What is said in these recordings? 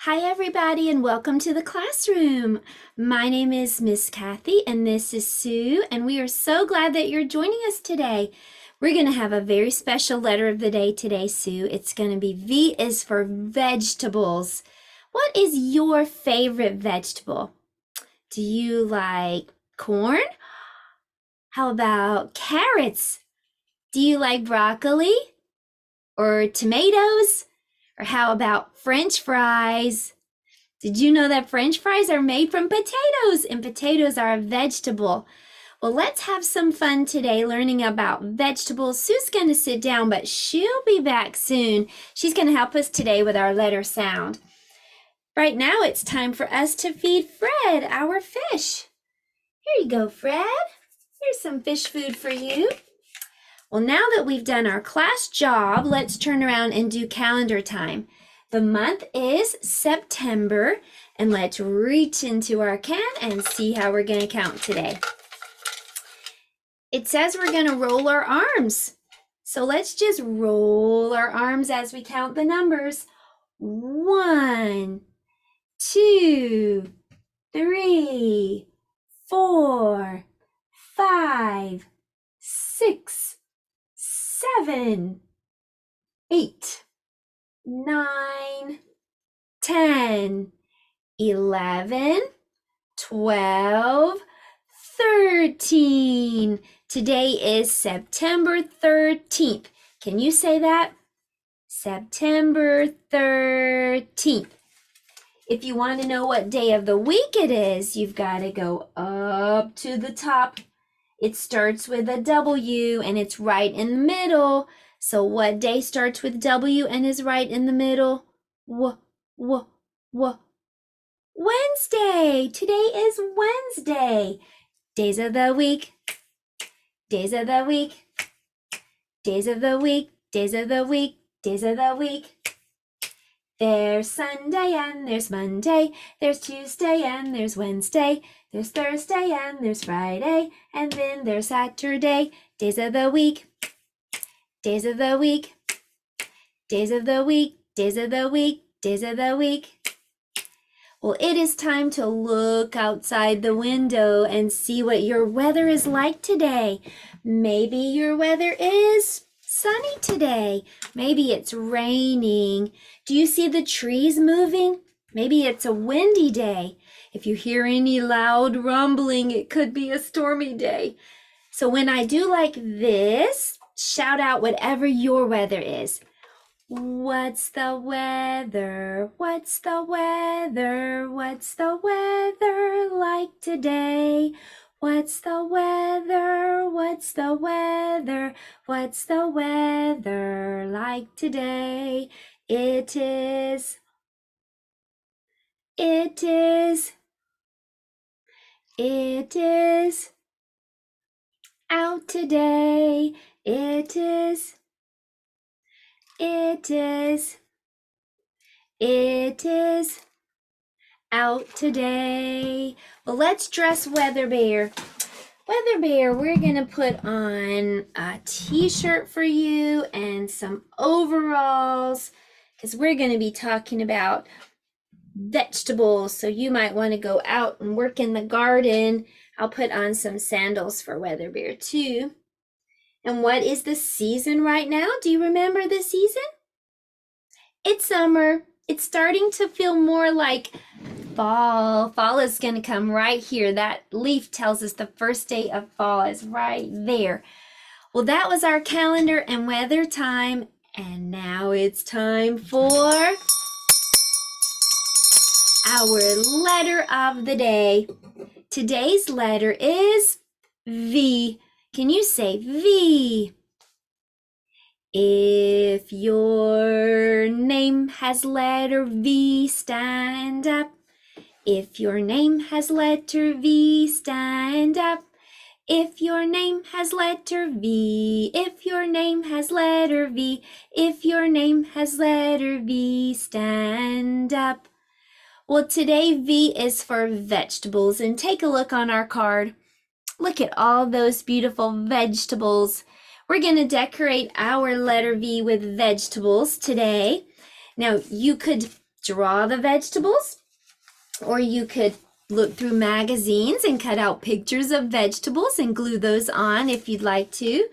Hi everybody and welcome to the classroom. My name is Miss Kathy and this is Sue, and we are so glad that you're joining us today. We're going to have a very special letter of the day today, Sue. It's going to be V is for vegetables. What is your favorite vegetable? Do you like corn? How about carrots? Do you like broccoli or tomatoes? Or how about French fries? Did you know that French fries are made from potatoes and potatoes are a vegetable? Well, let's have some fun today learning about vegetables. Sue's going to sit down, but she'll be back soon. She's going to help us today with our letter sound. Right now, it's time for us to feed Fred, our fish. Here you go, Fred. Here's some fish food for you. Well, now that we've done our class job, let's turn around and do calendar time. The month is September, and let's reach into our can and see how we're going to count today. It says we're going to roll our arms. So let's just roll our arms as we count the numbers. 1, 2, 3, 4, 5, 6, 7, 8, 9, 10, 11, 12, 13. Today is September 13th. Can you say that? September 13th. If you want to know what day of the week it is, you've got to go up to the top. It starts with a W and it's right in the middle. So what day starts with W and is right in the middle? Wednesday. Today is Wednesday. Days of the week. Days of the week. Days of the week. Days of the week. Days of the week. There's Sunday and there's Monday. There's Tuesday and there's Wednesday. There's Thursday and there's Friday. And then there's Saturday. Days of the week. Days of the week. Days of the week. Days of the week. Days of the week. Well, it is time to look outside the window and see what your weather is like today. Maybe your weather is sunny today. Maybe it's raining. Do you see the trees moving? Maybe it's a windy day. If you hear any loud rumbling, it could be a stormy day. So when I do like this, shout out whatever your weather is. What's the weather? What's the weather? What's the weather like today? What's the weather? What's the weather? What's the weather like today? It is out today. It is out today. Well, let's dress Weather Bear. Weather Bear, we're going to put on a t-shirt for you and some overalls because we're going to be talking about vegetables. So you might want to go out and work in the garden. I'll put on some sandals for Weather Bear too. And what is the season right now? Do you remember the season? It's summer. It's starting to feel more like fall. Fall is going to come right here. That leaf tells us the first day of fall is right there. Well, that was our calendar and weather time. And now it's time for our letter of the day. Today's letter is V. Can you say V? If your name has letter V, stand up. If your name has letter V, stand up. If your name has letter V, if your name has letter V, if your name has letter V, stand up. Well, today V is for vegetables, and take a look on our card. Look at all those beautiful vegetables. We're going to decorate our letter V with vegetables today. Now, you could draw the vegetables, or you could look through magazines and cut out pictures of vegetables and glue those on if you'd like to.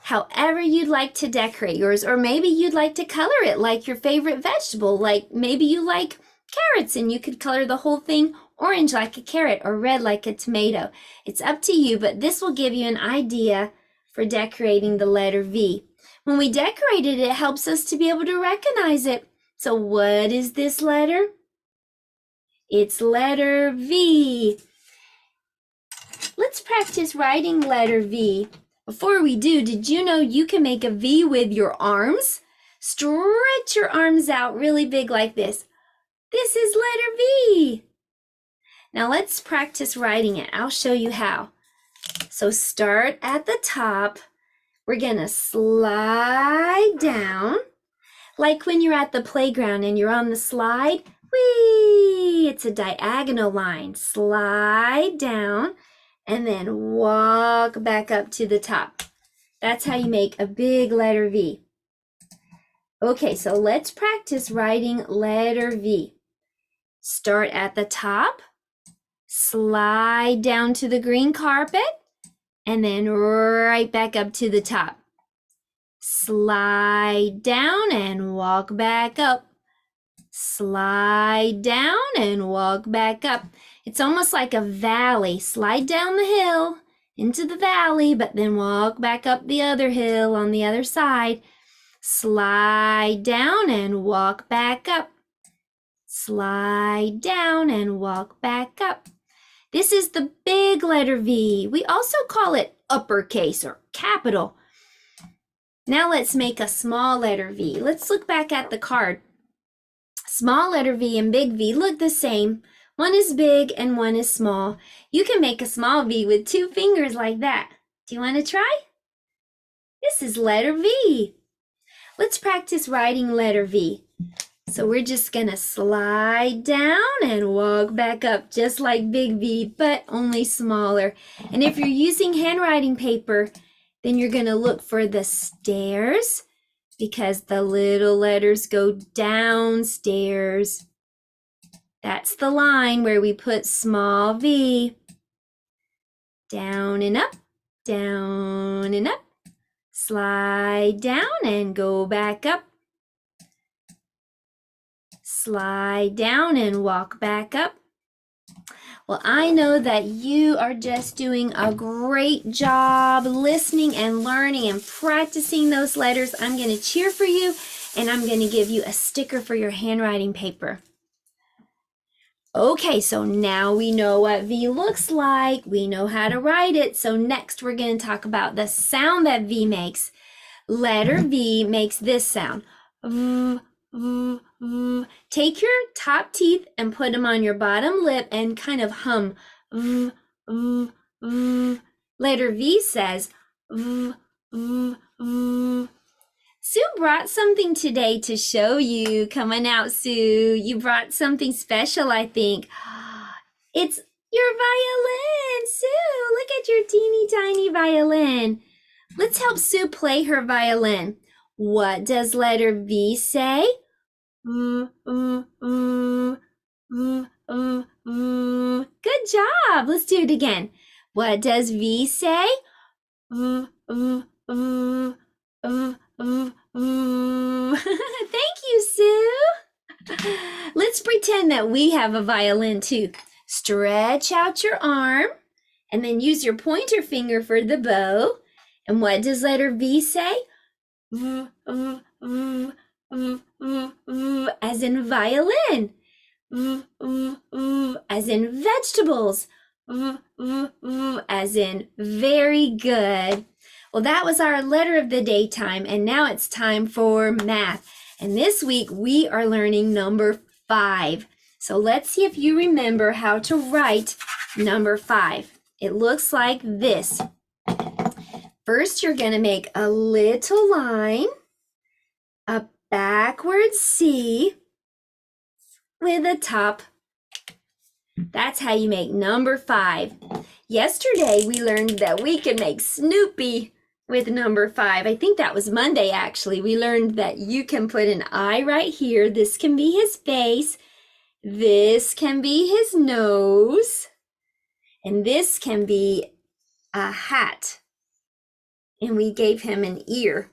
However you'd like to decorate yours, or maybe you'd like to color it like your favorite vegetable, like maybe you like carrots and you could color the whole thing orange like a carrot or red like a tomato. It's up to you, but this will give you an idea for decorating the letter V. When we decorate it, it helps us to be able to recognize it. So what is this letter? It's letter V. Let's practice writing letter V. Before we do, did you know you can make a V with your arms? Stretch your arms out really big like this. This is letter V. Now let's practice writing it. I'll show you how. So start at the top. We're gonna slide down. Like when you're at the playground and you're on the slide, whee! It's a diagonal line. Slide down and then walk back up to the top. That's how you make a big letter V. Okay, so let's practice writing letter V. Start at the top, slide down to the green carpet, and then right back up to the top. Slide down and walk back up. Slide down and walk back up. It's almost like a valley. Slide down the hill into the valley, but then walk back up the other hill on the other side. Slide down and walk back up. Slide down and walk back up. This is the big letter V. We also call it uppercase or capital. Now let's make a small letter V. Let's look back at the card. Small letter V and big V look the same. One is big and one is small. You can make a small V with 2 fingers like that. Do you want to try? This is letter V. Let's practice writing letter V. So we're just gonna slide down and walk back up just like big V, but only smaller. And if you're using handwriting paper, then you're gonna look for the stairs because the little letters go downstairs. That's the line where we put small V. Down and up, down and up. Slide down and go back up. Slide down and walk back up. Well, I know that you are just doing a great job listening and learning and practicing those letters. I'm going to cheer for you, and I'm going to give you a sticker for your handwriting paper. Okay, so now we know what V looks like. We know how to write it. So next we're going to talk about the sound that V makes. Letter V makes this sound. V, v, v. Take your top teeth and put them on your bottom lip and kind of hum. V, v, v. Letter V says v, v, v. Sue brought something today to show you. Come on out, Sue. You brought something special, I think. It's your violin, Sue. Look at your teeny tiny violin. Let's help Sue play her violin. What does letter V say? Good job. Let's do it again. What does V say? Thank you, Sue. Let's pretend that we have a violin too. Stretch out your arm and then use your pointer finger for the bow. And what does letter V say? As in violin. As in vegetables. As in very good. Well, that was our letter of the day time, and now it's time for math. And this week we are learning number 5. So let's see if you remember how to write number 5. It looks like this. First, you're going to make a little line, a backward C with a top. That's how you make number 5. Yesterday, we learned that we can make Snoopy. with number 5. I think that was Monday, actually. We learned that you can put an eye right here. This can be his face. This can be his nose. And this can be a hat. And we gave him an ear.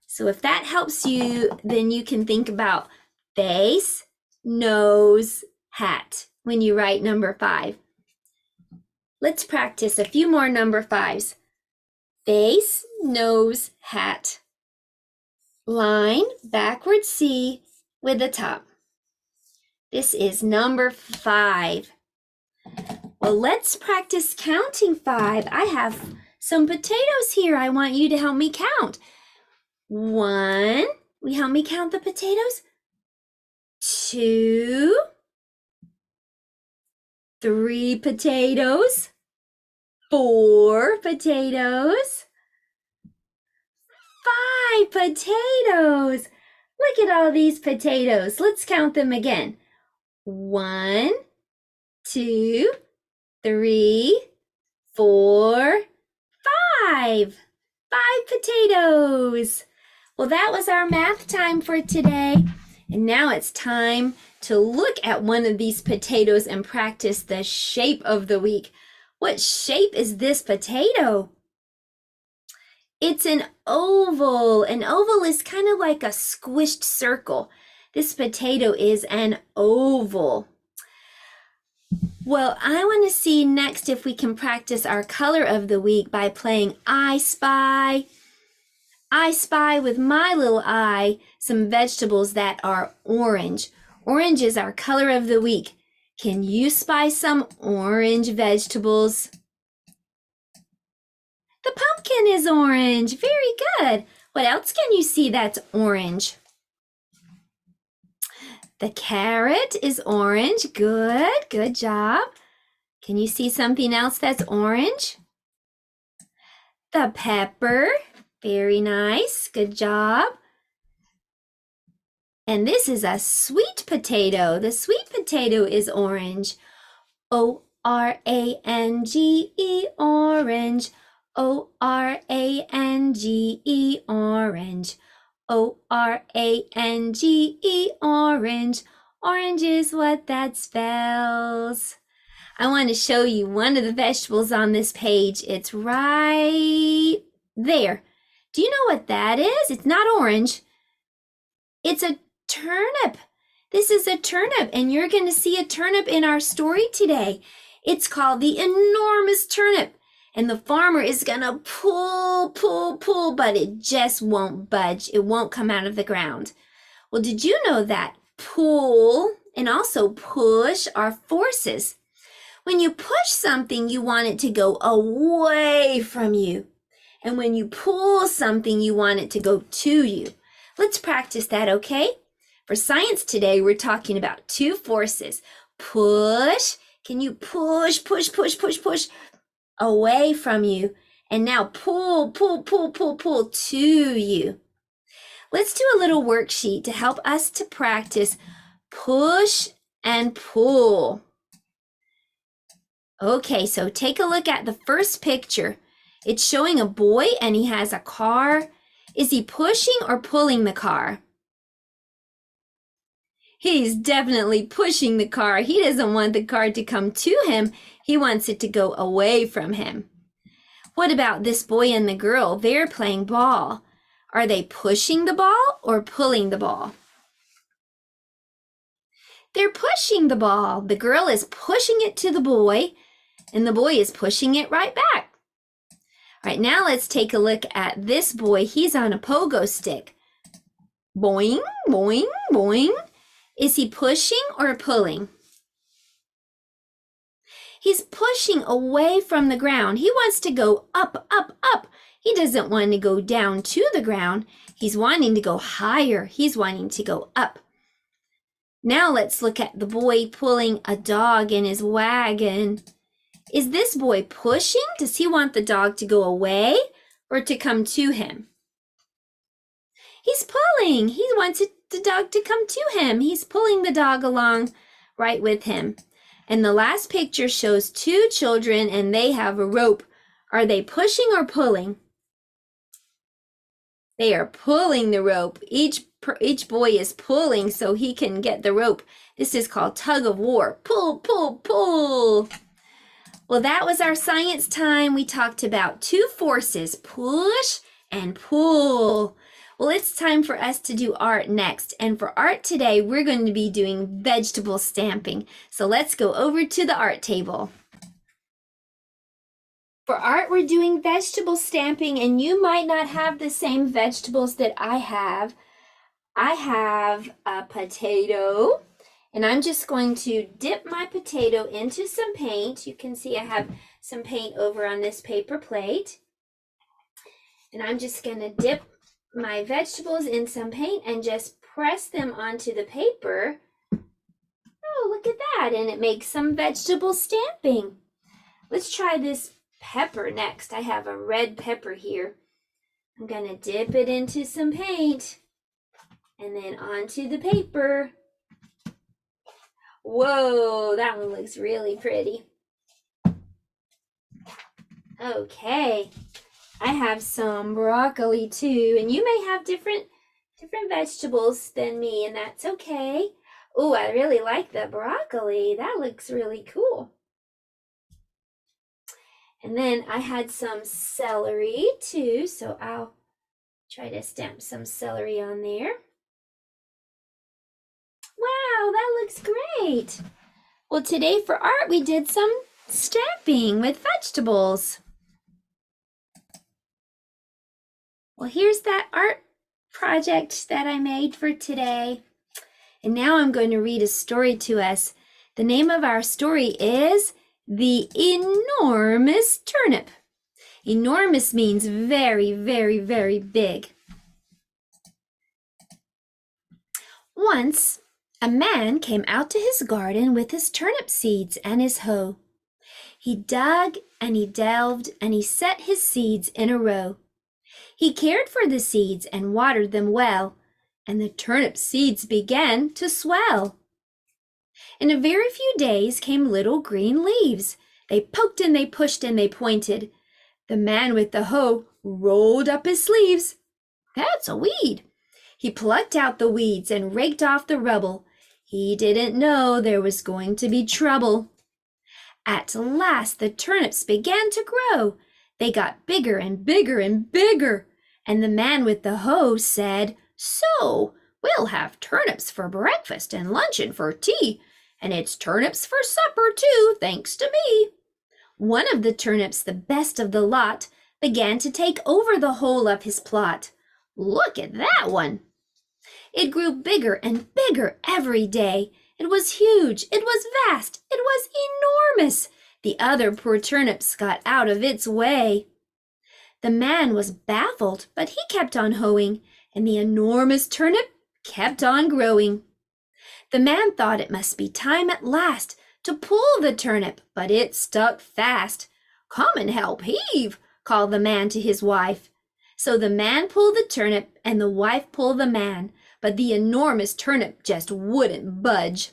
So if that helps you, then you can think about face, nose, hat when you write number 5. Let's practice a few more number 5s. Face, nose, hat. Line, backward C with the top. This is number 5. Well, let's practice counting 5. I have some potatoes here. I want you to help me count. 1, will you help me count the potatoes? 2, 3 potatoes, 4 potatoes, 5 potatoes. Look at all these potatoes. Let's count them again. 1, 2, 3, 4, 5. 5 potatoes. Well, that was our math time for today. And now it's time to look at one of these potatoes and practice the shape of the week. What shape is this potato? It's an oval. An oval is kind of like a squished circle. This potato is an oval. Well, I want to see next if we can practice our color of the week by playing I Spy. I spy with my little eye some vegetables that are orange. Orange is our color of the week. Can you spy some orange vegetables? The pumpkin is orange. Very good. What else can you see that's orange? The carrot is orange. Good. Good job. Can you see something else that's orange? The pepper. Very nice. Good job. And this is a sweet potato. The sweet potato is orange. O-R-A-N-G-E, orange. O-R-A-N-G-E, orange. O-R-A-N-G-E, orange. Orange is what that spells. I want to show you one of the vegetables on this page. It's right there. Do you know what that is? It's not orange. It's a turnip. This is a turnip, and you're going to see a turnip in our story today. It's called the enormous turnip, and the farmer is going to pull, but it just won't budge. It won't come out of the ground. Well, did you know that pull and also push are forces? When you push something, you want it to go away from you. And when you pull something, you want it to go to you. Let's practice that, okay? For science today, we're talking about 2 forces. Push. Can you push away from you? And now pull to you. Let's do a little worksheet to help us to practice push and pull. Okay, so take a look at the first picture. It's showing a boy and he has a car. Is he pushing or pulling the car? He's definitely pushing the car. He doesn't want the car to come to him. He wants it to go away from him. What about this boy and the girl? They're playing ball. Are they pushing the ball or pulling the ball? They're pushing the ball. The girl is pushing it to the boy, and the boy is pushing it right back. All right, now let's take a look at this boy. He's on a pogo stick. Boing, boing, boing. Is he pushing or pulling? He's pushing away from the ground. He wants to go up, up, up. He doesn't want to go down to the ground. He's wanting to go higher. He's wanting to go up. Now let's look at the boy pulling a dog in his wagon. Is this boy pushing? Does he want the dog to go away or to come to him? He's pulling. He wants the dog to come to him. He's pulling the dog along right with him. And the last picture shows 2 children and they have a rope. Are they pushing or pulling? They are pulling the rope. Each boy is pulling so he can get the rope. This is called tug of war. Pull, pull, pull. Well, that was our science time. We talked about two forces, push and pull. Well, it's time for us to do art next. And for art today, we're going to be doing vegetable stamping. So let's go over to the art table. For art, we're doing vegetable stamping, and you might not have the same vegetables that I have. I have a potato, and I'm just going to dip my potato into some paint. You can see I have some paint over on this paper plate. And I'm just going to dip my vegetables in some paint and just press them onto the paper. Oh, look at that. And it makes some vegetable stamping. Let's try this pepper next. I have a red pepper here. I'm going to dip it into some paint and then onto the paper. Whoa, that one looks really pretty. Okay, I have some broccoli too, and you may have different vegetables than me, and that's okay. Oh, I really like the broccoli. That looks really cool. And then I had some celery too, so I'll try to stamp some celery on there. Wow, that looks great. Well, today for art, we did some stamping with vegetables. Well, here's that art project that I made for today. And now I'm going to read a story to us. The name of our story is The Enormous Turnip. Enormous means very, very, very big. Once, a man came out to his garden with his turnip seeds and his hoe. He dug and he delved and he set his seeds in a row. He cared for the seeds and watered them well, and the turnip seeds began to swell. In a very few days came little green leaves. They poked and they pushed and they pointed. The man with the hoe rolled up his sleeves. That's a weed. He plucked out the weeds and raked off the rubble. He didn't know there was going to be trouble. At last the turnips began to grow. They got bigger and bigger and bigger. And the man with the hoe said, "So, we'll have turnips for breakfast and lunch and for tea. And it's turnips for supper too, thanks to me." One of the turnips, the best of the lot, began to take over the whole of his plot. Look at that one! It grew bigger and bigger every day. It was huge, it was vast, it was enormous. The other poor turnips got out of its way. The man was baffled, but he kept on hoeing, and the enormous turnip kept on growing. The man thought it must be time at last to pull the turnip, but it stuck fast. "Come and help heave," called the man to his wife. So the man pulled the turnip and the wife pulled the man, but the enormous turnip just wouldn't budge.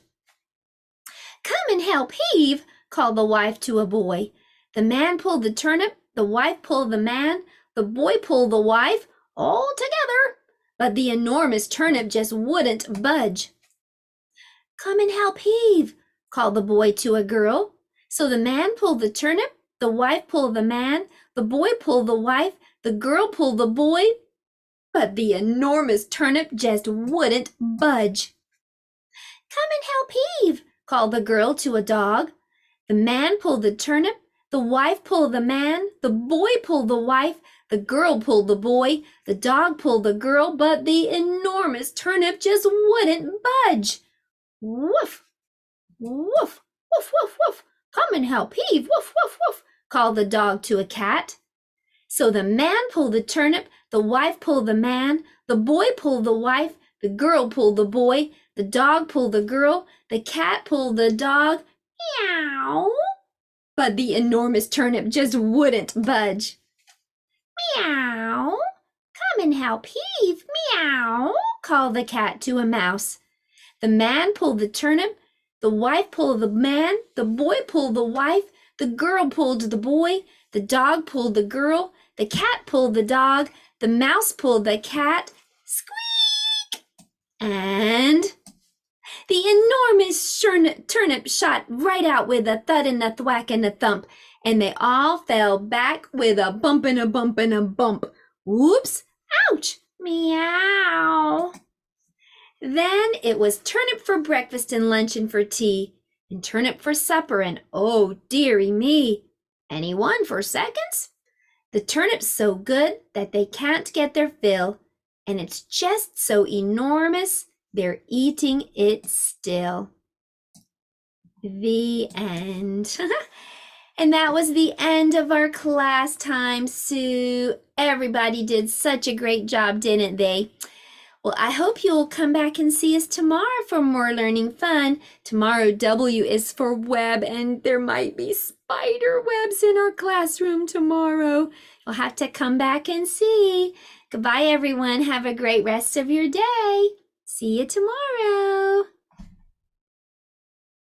"Come and help heave," called the wife to a boy. The man pulled the turnip, the wife pulled the man, the boy pulled the wife, all together, but the enormous turnip just wouldn't budge. "Come and help heave," called the boy to a girl. So the man pulled the turnip, the wife pulled the man, the boy pulled the wife, the girl pulled the boy, but the enormous turnip just wouldn't budge. "Come and help heave," called the girl to a dog. The man pulled the turnip, the wife pulled the man, the boy pulled the wife, the girl pulled the boy, the dog pulled the girl, but the enormous turnip just wouldn't budge. "Woof, woof, woof, woof, woof, come and help heave, woof, woof, woof," called the dog to a cat. So the man pulled the turnip, the wife pulled the man, the boy pulled the wife, the girl pulled the boy, the dog pulled the girl, the cat pulled the dog. Meow! But the enormous turnip just wouldn't budge. "Meow! Come and help heave, meow!" called the cat to a mouse. The man pulled the turnip, the wife pulled the man, the boy pulled the wife, the girl pulled the boy, the dog pulled the girl, the cat pulled the dog. The mouse pulled the cat, squeak, and the enormous turnip shot right out with a thud and a thwack and a thump, and they all fell back with a bump and a bump and a bump. Whoops! Ouch! Meow! Then it was turnip for breakfast and lunch and for tea, and turnip for supper, and oh dearie me, anyone for seconds? The turnip's so good that they can't get their fill, and it's just so enormous they're eating it still. The end. And that was the end of our class time, Sue. Everybody did such a great job, didn't they? Well, I hope you'll come back and see us tomorrow for more learning fun. Tomorrow, W is for web, and there might be spider webs in our classroom tomorrow. You'll have to come back and see. Goodbye, everyone. Have a great rest of your day. See you tomorrow.